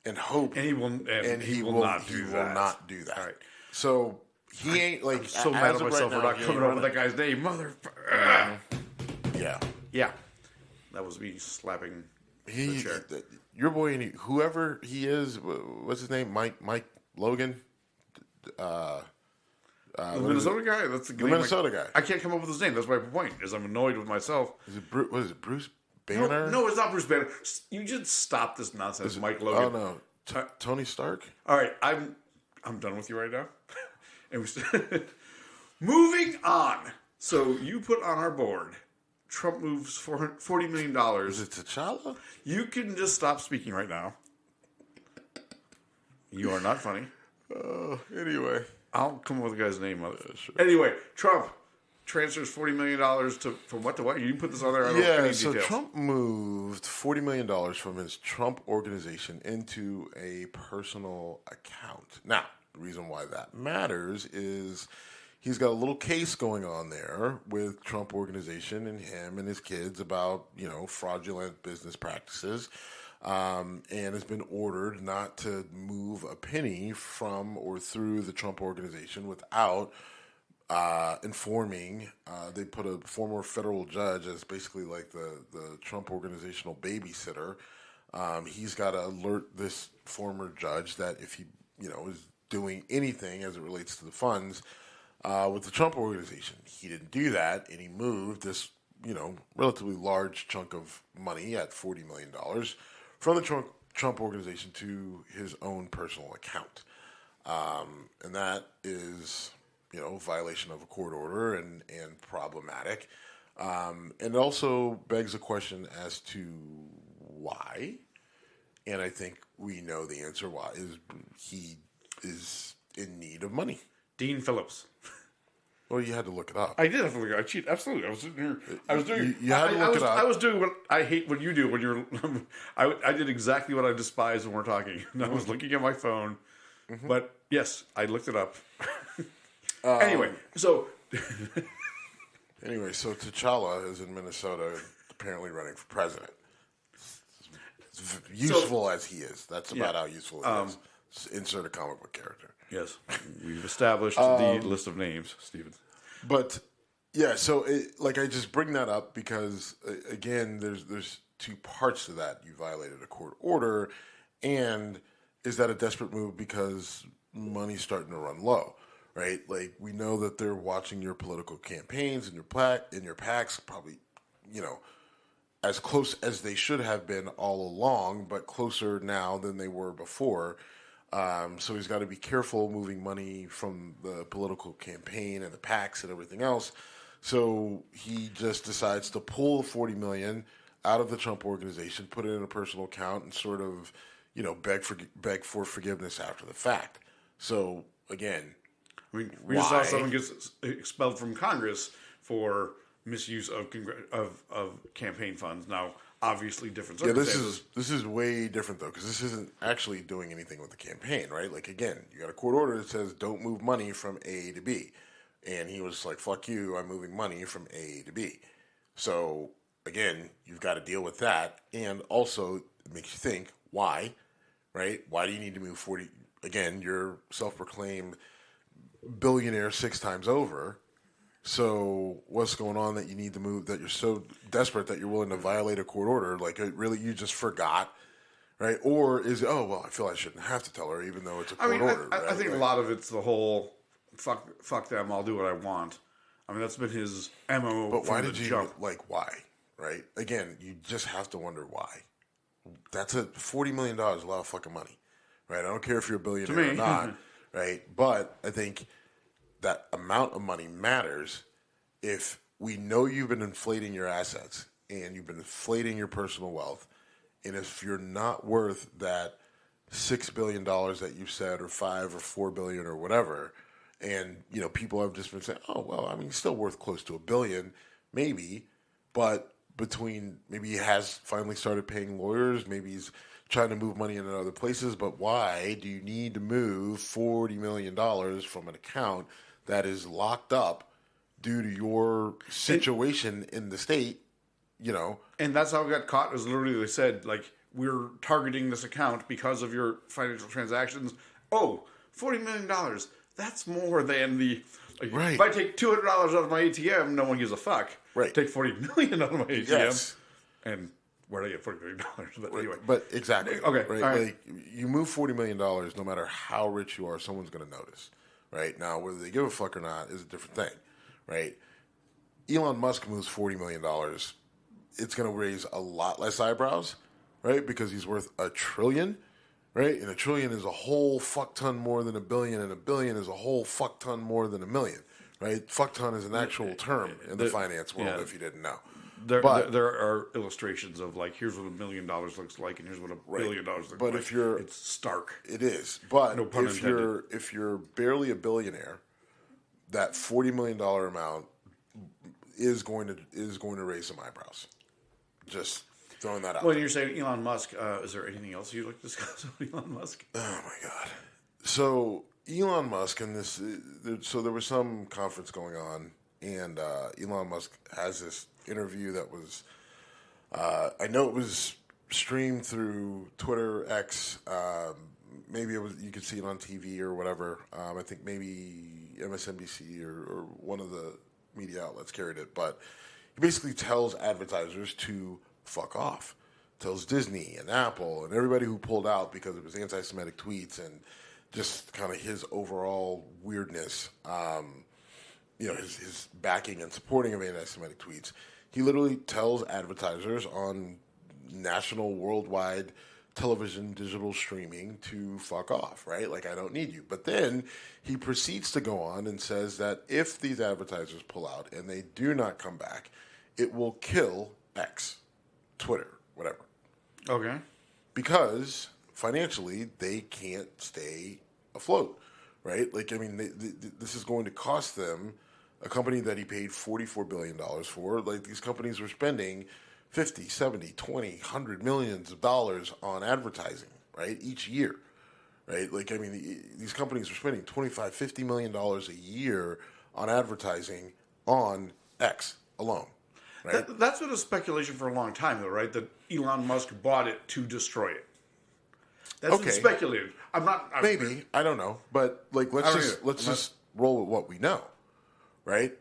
and hope. And he will not do that. All right. So he ain't I'm so mad at myself for not coming up with that guy's name, motherfucker. Yeah. Yeah. That was me slapping. Your boy, whoever he is, what's his name? Mike Logan, the Minnesota guy. That's the Minnesota guy. I can't come up with his name. That's my point. Is I'm annoyed with myself. What is it? Bruce Banner? No, it's not Bruce Banner. You just stop this nonsense, Mike Logan. Oh no, Tony Stark. All right, I'm done with you right now. And moving on. So you put on our board, Trump moves $40 million. Is it T'Challa? You can just stop speaking right now. You are not funny. Anyway. I'll come up with the guy's name. Sure. Anyway, Trump transfers $40 million from what to what? You didn't put this on there? I don't know any so details. Trump moved $40 million from his Trump organization into a personal account. Now, the reason why that matters is he's got a little case going on there with Trump organization and him and his kids about, fraudulent business practices. And has been ordered not to move a penny from or through the Trump organization without informing. They put a former federal judge as basically like the Trump organizational babysitter. He's got to alert this former judge that if he is doing anything as it relates to the funds with the Trump organization, he didn't do that, and he moved this relatively large chunk of money at $40 million. From the Trump organization to his own personal account. And that is, violation of a court order and problematic. And it also begs a question as to why. And I think we know the answer why. He is in need of money. Dean Phillips. Well, you had to look it up. I did have to look it up. I cheated. Absolutely. I was sitting here. I was doing. You had to look it up. I was doing what I hate when you do when you're. I did exactly what I despise when we're talking. I was looking at my phone. Mm-hmm. But yes, I looked it up. Anyway, so T'Challa is in Minnesota, apparently running for president. As useful as he is, that's about how useful he is. Insert a comic book character. Yes, we've established the list of names, Stephen. But yeah, so I just bring that up because again, there's two parts to that. You violated a court order, and is that a desperate move because money's starting to run low, right? Like we know that they're watching your political campaigns and your PACs, probably, as close as they should have been all along, but closer now than they were before. So he's got to be careful moving money from the political campaign and the PACs and everything else. So he just decides to pull $40 million out of the Trump organization, put it in a personal account, and sort of, beg for forgiveness after the fact. So again, we just saw someone gets expelled from Congress for misuse of campaign funds. Now, obviously, different circumstances. Yeah, this is way different though, because this isn't actually doing anything with the campaign, right? Like again, you got a court order that says don't move money from A to B, and he was like, "Fuck you, I'm moving money from A to B." So again, you've got to deal with that, and also it makes you think why, right? Why do you need to move 40? Again, you're self-proclaimed billionaire 6 times over. So what's going on that you need to move, that you're so desperate that you're willing to violate a court order? Like, really, you just forgot, right? Or is it, I feel I shouldn't have to tell her even though it's a court order. I think a lot of it's the whole, fuck them, I'll do what I want. I mean, that's been his MO. But why did you, why, right? Again, you just have to wonder why. That's $40 million, a lot of fucking money, right? I don't care if you're a billionaire or not, right? But I think that amount of money matters if we know you've been inflating your assets and you've been inflating your personal wealth, and if you're not worth that $6 billion that you said, or $5 or $4 billion or whatever, and people have just been saying, he's still worth close to $1 billion, maybe, but maybe he has finally started paying lawyers, maybe he's trying to move money into other places, but why do you need to move $40 million from an account that is locked up due to your situation in the state, And that's how it got caught, is literally they said, we're targeting this account because of your financial transactions. $40 million. That's more than the... right. If I take $200 out of my ATM, no one gives a fuck. Right. Take $40 million out of my ATM. Yes. And where did I get $40 million? But anyway. But exactly. Okay. Right. All right. Like, you move $40 million, no matter how rich you are, someone's going to notice. Right. Now, whether they give a fuck or not is a different thing. Right. Elon Musk moves $40 million it's going to raise a lot less eyebrows, right? Because he's worth $1 trillion, right? And $1 trillion is a whole fuck ton more than $1 billion, and $1 billion is a whole fuck ton more than $1 million, right? Fuck ton is an actual term in the finance world, if you didn't know. There are illustrations of like, here's what $1 million looks like, and here's what $1 billion looks like. But if you're, it's stark. It is. But no pun intended. if you're barely a billionaire, that $40 million amount is going to raise some eyebrows. Just throwing that out. Well, you're saying Elon Musk. Is there anything else you'd like to discuss with Elon Musk? Oh my God. So Elon Musk and this. So there was some conference going on, and Elon Musk has this interview that was. I know it was streamed through Twitter, X. Maybe it was. You could see it on TV or whatever. I think maybe MSNBC or one of the media outlets carried it, but he basically tells advertisers to fuck off. Tells Disney and Apple and everybody who pulled out because it was anti-Semitic tweets and just kind of his overall weirdness, his backing and supporting of anti-Semitic tweets. He literally tells advertisers on national, worldwide television, digital streaming to fuck off, right? Like, I don't need you. But then he proceeds to go on and says that if these advertisers pull out and they do not come back, it will kill X, Twitter, whatever. Okay. Because financially, they can't stay afloat, right? Like, I mean, this is going to cost them, a company that he paid $44 billion for. Like, these companies were spending 50, 70, 20, 100 millions of dollars on advertising, right? Each year, right? Like, I mean, these companies are spending $25, $50 million a year on advertising on X alone, right? That's been a speculation for a long time, though, right? That Elon Musk bought it to destroy it. That's been speculated. Maybe. I don't know. But, like, let's just roll with what we know, right?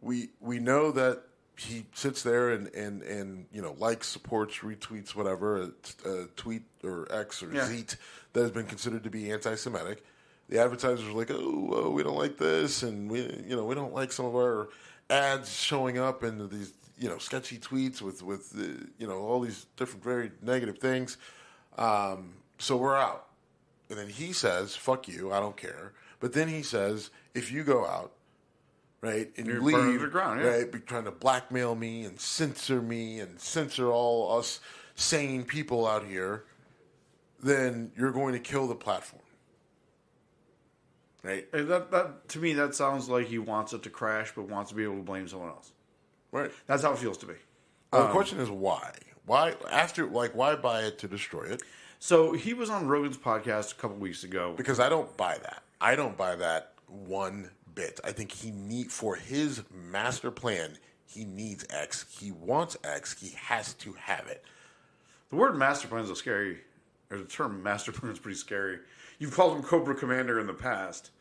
We know that he sits there and likes, supports, retweets, whatever, a tweet or X or Zeet that has been considered to be anti-Semitic. The advertisers are like, oh, we don't like this, and we don't like some of our ads showing up in these sketchy tweets with all these different very negative things. So we're out. And then he says, fuck you, I don't care. But then he says, if you go out, right, and you leave, the ground, right, be trying to blackmail me and censor all us sane people out here, then you're going to kill the platform, right? And that to me, that sounds like he wants it to crash, but wants to be able to blame someone else. Right. That's how it feels to me. The question is why? Why buy it to destroy it? So he was on Rogan's podcast a couple weeks ago. Because I don't buy that. I don't buy that one bit. I think for his master plan, he needs X. He wants X. He has to have it. The word master plan is the term master plan is pretty scary. You've called him Cobra Commander in the past.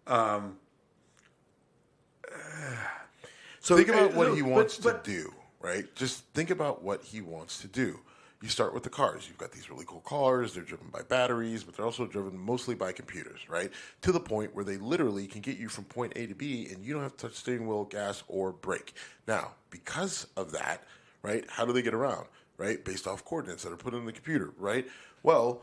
So think about what he wants to do, right? Just think about what he wants to do. You start with the cars. You've got these really cool cars. They're driven by batteries, but they're also driven mostly by computers, right? To the point where they literally can get you from point A to B, and you don't have to touch steering wheel, gas, or brake. Now, because of that, right, how do they get around, right? Based off coordinates that are put in the computer, right? Well,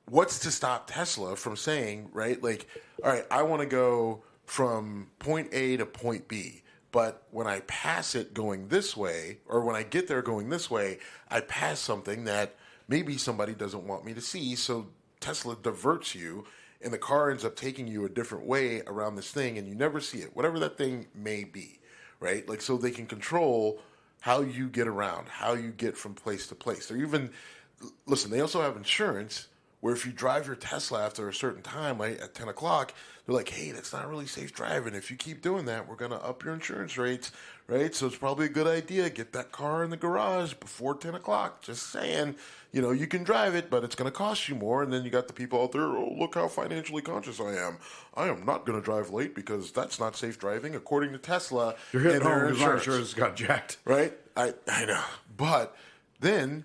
what's to stop Tesla from saying, right, like, all right, I want to go from point A to point B. But when I pass it going this way, or when I get there going this way, I pass something that maybe somebody doesn't want me to see. So Tesla diverts you, and the car ends up taking you a different way around this thing, and you never see it, whatever that thing may be, right? Like, so they can control how you get around, how you get from place to place. They also have insurance where if you drive your Tesla after a certain time, like at 10 o'clock, they're like, hey, that's not really safe driving. If you keep doing that, we're going to up your insurance rates, right? So it's probably a good idea. Get that car in the garage before 10 o'clock. Just saying, you can drive it, but it's going to cost you more. And then you got the people out there, oh, look how financially conscious I am. I am not going to drive late because that's not safe driving, according to Tesla. You're hitting home because my insurance got jacked. Right? I know. But then,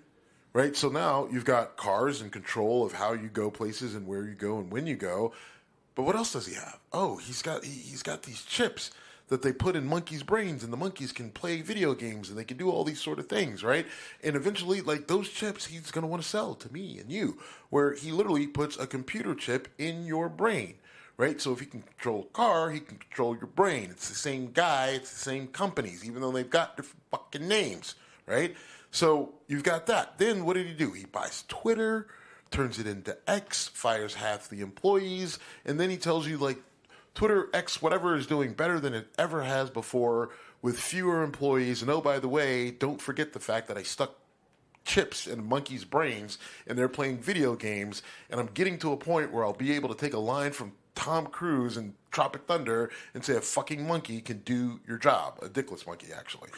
right, so now you've got cars and control of how you go places and where you go and when you go. But what else does he have? Oh, he's got these chips that they put in monkeys' brains, and the monkeys can play video games and they can do all these sort of things, right? And eventually, like, those chips he's going to want to sell to me and you, where he literally puts a computer chip in your brain, right? So if he can control a car, he can control your brain. It's the same guy, it's the same companies, even though they've got different fucking names, right? So you've got that. Then what did he do? He buys Twitter, turns it into X, fires half the employees, and then he tells you, like, Twitter, X, whatever, is doing better than it ever has before with fewer employees. And oh, by the way, don't forget the fact that I stuck chips in monkeys' brains and they're playing video games, and I'm getting to a point where I'll be able to take a line from Tom Cruise in Tropic Thunder and say a fucking monkey can do your job. A dickless monkey, actually.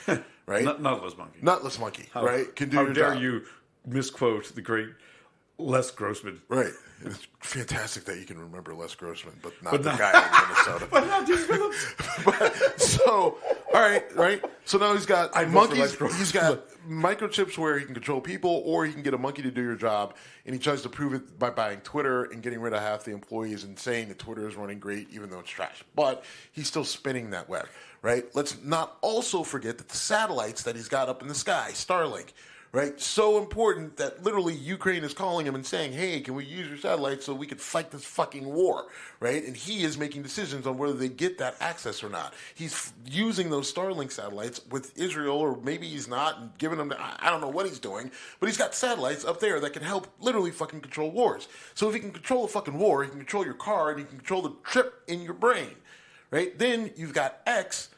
Right? Nutless monkey. Nutless monkey, right? Can do your job. How dare you misquote the great Les Grossman. Right. It's fantastic that you can remember Les Grossman, but not the guy in Minnesota. But not just Phillips. So, all right. So now he's got monkeys. He's got microchips where he can control people, or he can get a monkey to do your job, and he tries to prove it by buying Twitter and getting rid of half the employees and saying that Twitter is running great, even though it's trash. But he's still spinning that web, right? Let's not also forget that the satellites that he's got up in the sky, Starlink, right? So important that literally Ukraine is calling him and saying, hey, can we use your satellites so we can fight this fucking war, right? And he is making decisions on whether they get that access or not. He's using those Starlink satellites with Israel, or maybe he's not, and giving them, I don't know what he's doing, but he's got satellites up there that can help literally fucking control wars. So if he can control a fucking war, he can control your car, and he can control the chip in your brain, right? Then you've got X,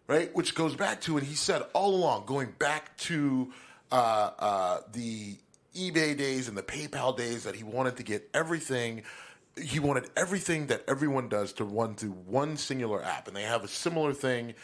right, which goes back to, and he said all along, going back to the eBay days and the PayPal days, that he wanted to get everything. He wanted everything that everyone does to run through one singular app, and they have a similar thing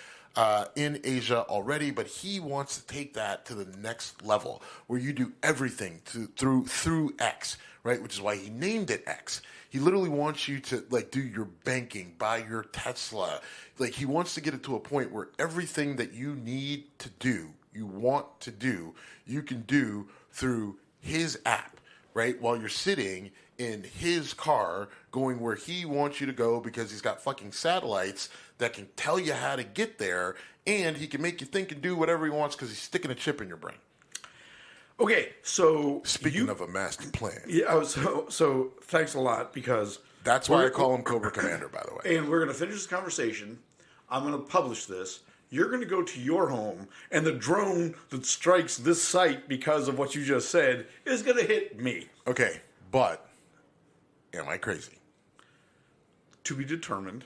in Asia already. But he wants to take that to the next level, where you do everything through X, right? Which is why he named it X. He literally wants you to, like, do your banking, buy your Tesla. Like, he wants to get it to a point where everything that you need to do, you want to do, you can do through his app, right? While you're sitting in his car going where he wants you to go, because he's got fucking satellites that can tell you how to get there, and he can make you think and do whatever he wants because he's sticking a chip in your brain. Okay, so Speaking of a master plan. Yeah, so thanks a lot, because that's why I call him Cobra Commander, by the way. And we're going to finish this conversation. I'm going to publish this. You're going to go to your home, and the drone that strikes this site because of what you just said is going to hit me. Okay, but am I crazy? To be determined.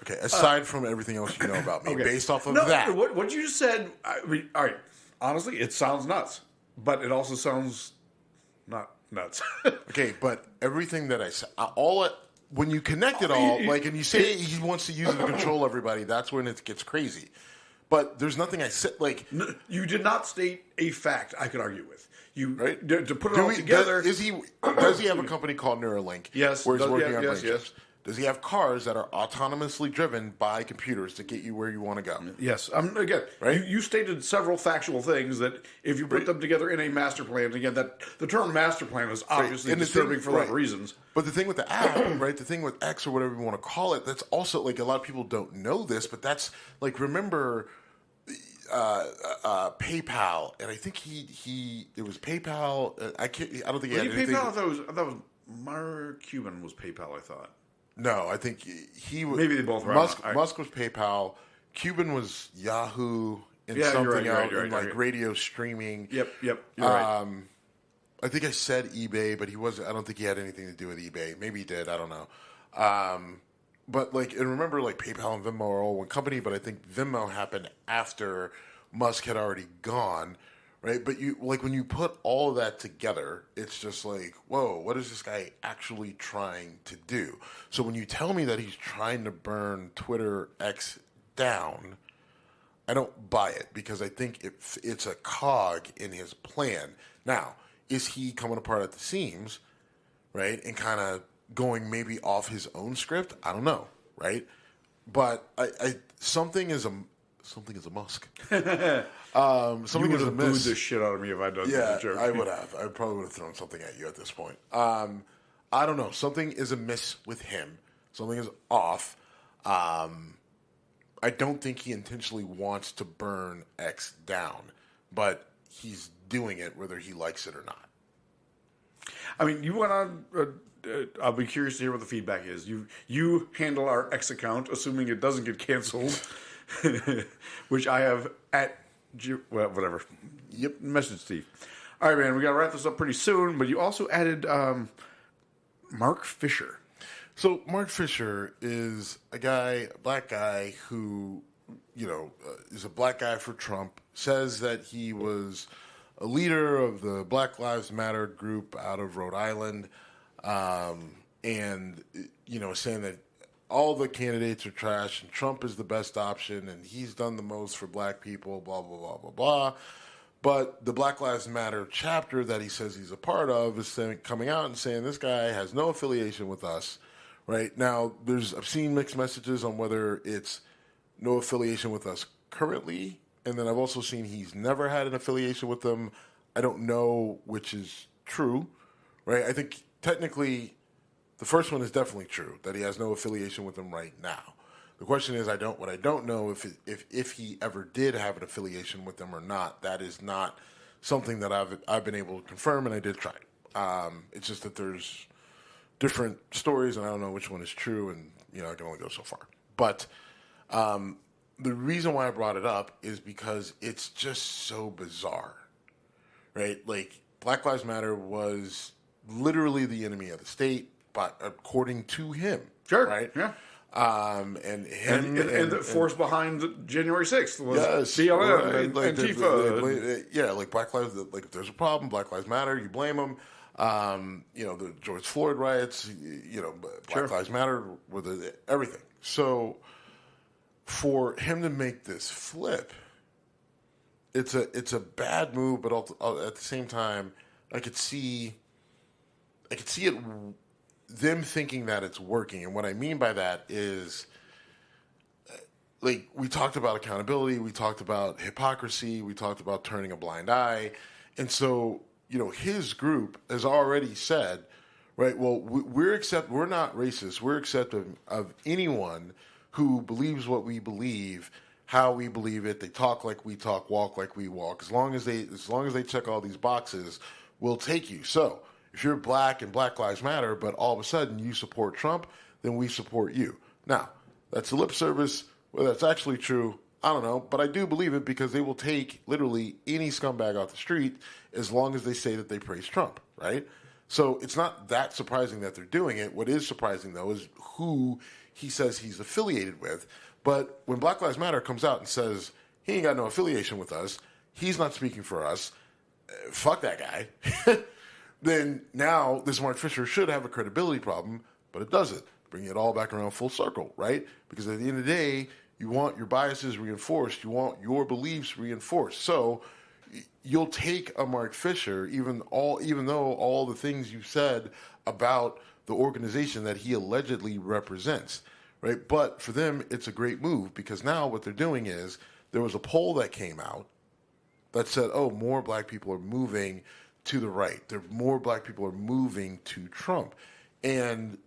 Okay, aside from everything else you know about me, based off of that. What you just said, I mean, all right, honestly, it sounds nuts, but it also sounds not nuts. Okay, but everything that I said, when you connect it all, like, and you say he wants to use it to control everybody, that's when it gets crazy. But there's nothing I said, like... You did not state a fact I could argue with. Right? To put it all together... Does he have a company called Neuralink? Yes. Where he's working on brain yes. chips? Does he have cars that are autonomously driven by computers to get you where you want to go? Yes. Again, right? You stated several factual things that if you put them together in a master plan, again, that the term master plan is obviously disturbing for a lot of reasons. But the thing with the app, right, the thing with X or whatever you want to call it, that's also, like, a lot of people don't know this, but that's, like, remember PayPal, and I think it was PayPal. I don't think he had anything. PayPal? I thought it was Mark Cuban was PayPal, I thought. No, I think he was. Maybe they both were. Musk was PayPal. Cuban was Yahoo and something else, like radio streaming. Yep. You're right. I think I said eBay, but he wasn't. I don't think he had anything to do with eBay. Maybe he did. I don't know. But, like, and remember, like, PayPal and Venmo are all one company, but I think Venmo happened after Musk had already gone, right? But you, like, when you put all of that together, it's just like, whoa, what is this guy actually trying to do? So when you tell me that he's trying to burn Twitter X down, I don't buy it, because I think it's a cog in his plan. Now, is he coming apart at the seams, right, and kind of going maybe off his own script? I don't know, right? But something is a Musk. Something is a miss. Booed the shit out of me if I'd done that joke. I would have. I probably would have thrown something at you at this point. I don't know. Something is amiss with him. Something is off. I don't think he intentionally wants to burn X down, but he's doing it whether he likes it or not. I mean, you went on. I'll be curious to hear what the feedback is. You handle our X account, assuming it doesn't get canceled, which I have at whatever. Yep, message Steve. All right, man, we got to wrap this up pretty soon. But you also added Mark Fisher. So Mark Fisher is a black guy who, is a black guy for Trump, says that he was a leader of the Black Lives Matter group out of Rhode Island, and, saying that all the candidates are trash and Trump is the best option and he's done the most for black people, blah, blah, blah, blah, blah. But the Black Lives Matter chapter that he says he's a part of is coming out and saying this guy has no affiliation with us. Right now, I've seen mixed messages on whether it's no affiliation with us currently, and then I've also seen he's never had an affiliation with them. I don't know which is true, right? I think technically the first one is definitely true, that he has no affiliation with them right now. The question is, I don't know if he ever did have an affiliation with them or not. That is not something that I've been able to confirm, and I did try. It's just that there's different stories, and I don't know which one is true, and I can only go so far. But the reason why I brought it up is because it's just so bizarre, right? Like, Black Lives Matter was literally the enemy of the state, but according to him, sure, right? Yeah. And the force behind January 6th was BLM right, and like Antifa. Like Black Lives, like if there's a problem, Black Lives Matter, you blame them. The George Floyd riots, Black Lives Matter, with everything. So for him to make this flip, it's a bad move, but at the same time, I could see it, them thinking that it's working. And what I mean by that is, like, we talked about accountability, we talked about hypocrisy, we talked about turning a blind eye. And so, his group has already said, right, well, we're not racist. We're accepting of anyone who believes what we believe, how we believe it. They talk like we talk, walk like we walk. As long as they check all these boxes, we'll take you. So if you're black and Black Lives Matter, but all of a sudden you support Trump, then we support you. Now, that's a lip service. Whether that's actually true, I don't know, but I do believe it because they will take literally any scumbag off the street as long as they say that they praise Trump, right? So it's not that surprising that they're doing it. What is surprising, though, is who he says he's affiliated with. But when Black Lives Matter comes out and says he ain't got no affiliation with us, he's not speaking for us, fuck that guy, then now this Mark Fisher should have a credibility problem, but it doesn't. Bring it all back around full circle, right? Because at the end of the day, you want your biases reinforced. You want your beliefs reinforced. So you'll take a Mark Fisher, even though all the things you said about the organization that he allegedly represents, right? But for them, it's a great move because now what they're doing is there was a poll that came out that said, oh, more black people are moving to the right. More black people are moving to Trump. And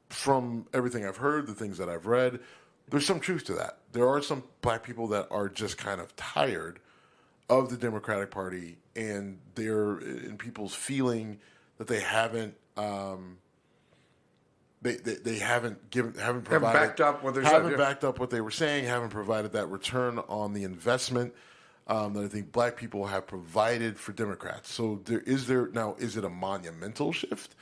from everything I've heard, the things that I've read, there's some truth to that. There are some black people that are just kind of tired of the Democratic Party, and they're in people's feeling that they haven't they haven't backed up what backed up what they were saying, haven't provided that return on the investment that I think black people have provided for Democrats. So is it a monumental shift?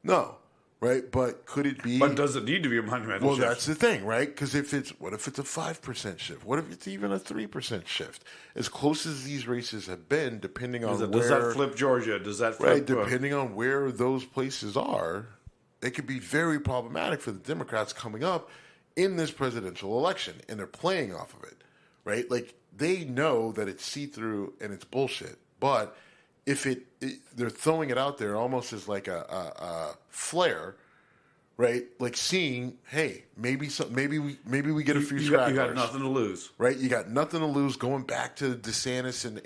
No. Right, but could it be? But does it need to be a monumental shift? Well, that's the thing, right? Because what if it's a 5% shift? What if it's even a 3% shift? As close as these races have been, depending on does that flip Georgia? Does that flip? Right, depending on where those places are, it could be very problematic for the Democrats coming up in this presidential election, and they're playing off of it, right? Like, they know that it's see-through and it's bullshit, but if they're throwing it out there almost as like a flare, right? Like seeing, hey, maybe we get a few stragglers. You got nothing to lose, right? You got nothing to lose. Going back to DeSantis and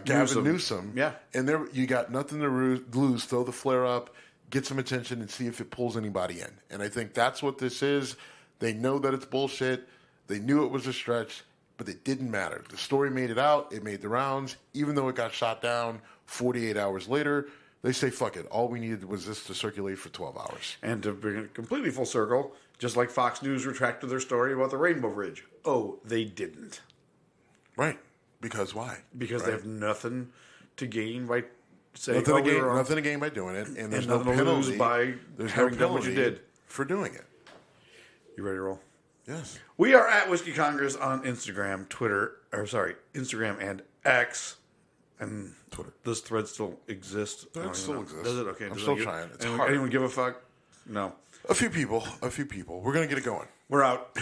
Gavin Newsom, yeah, and there you got nothing to lose. Throw the flare up, get some attention, and see if it pulls anybody in. And I think that's what this is. They know that it's bullshit. They knew it was a stretch, but it didn't matter. The story made it out. It made the rounds. Even though it got shot down 48 hours later, they say, fuck it. All we needed was this to circulate for 12 hours. And to bring it completely full circle, just like Fox News retracted their story about the Rainbow Bridge. Oh, they didn't. Right. Because why? Because they have nothing to gain by saying, nothing to gain by doing it. And there's no nothing to penalty. lose by having done what you did. For doing it. You ready to roll? Yes. We are at Whiskey Congress on Instagram, Instagram and X. And Twitter. This thread still exists. It still exists. Does it? Okay. I'm still trying. It's hard. Anyone give a fuck? No. A few people. We're going to get it going. We're out.